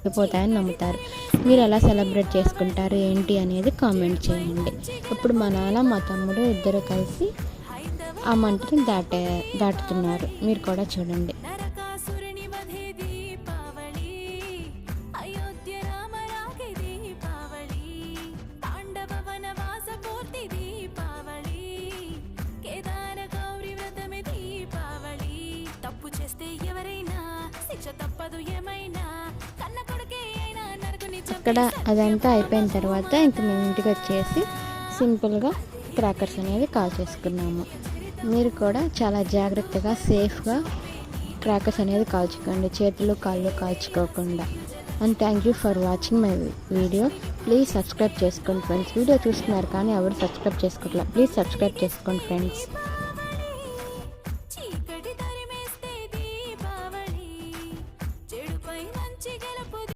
తగ్గిపోతాయని నమ్ముతారు. మీరు ఎలా సెలబ్రేట్ చేసుకుంటారు ఏంటి అనేది కామెంట్ చేయండి. ఇప్పుడు మా నాన్న మా తమ్ముడు ఇద్దరు కలిసి ఆ మంటని దాటుతున్నారు. మీరు కూడా చూడండి. అక్కడ అదంతా అయిపోయిన తర్వాత ఇంక మేము ఇంటికి వచ్చేసి సింపుల్గా క్రాకర్స్ అనేది కాల్ చేసుకున్నాము. మీరు కూడా చాలా జాగ్రత్తగా సేఫ్గా క్రాకర్స్ అనేది కాల్చుకోండి, చేతులు కాళ్ళు కాల్చుకోకుండా. And thank you for watching my video. Please subscribe చేసుకోండి ఫ్రెండ్స్. వీడియో చూస్తున్నారు కానీ ఎవరు సబ్స్క్రైబ్ చేసుకోవట్లేదు. ప్లీజ్ సబ్స్క్రైబ్ చేసుకోండి ఫ్రెండ్స్.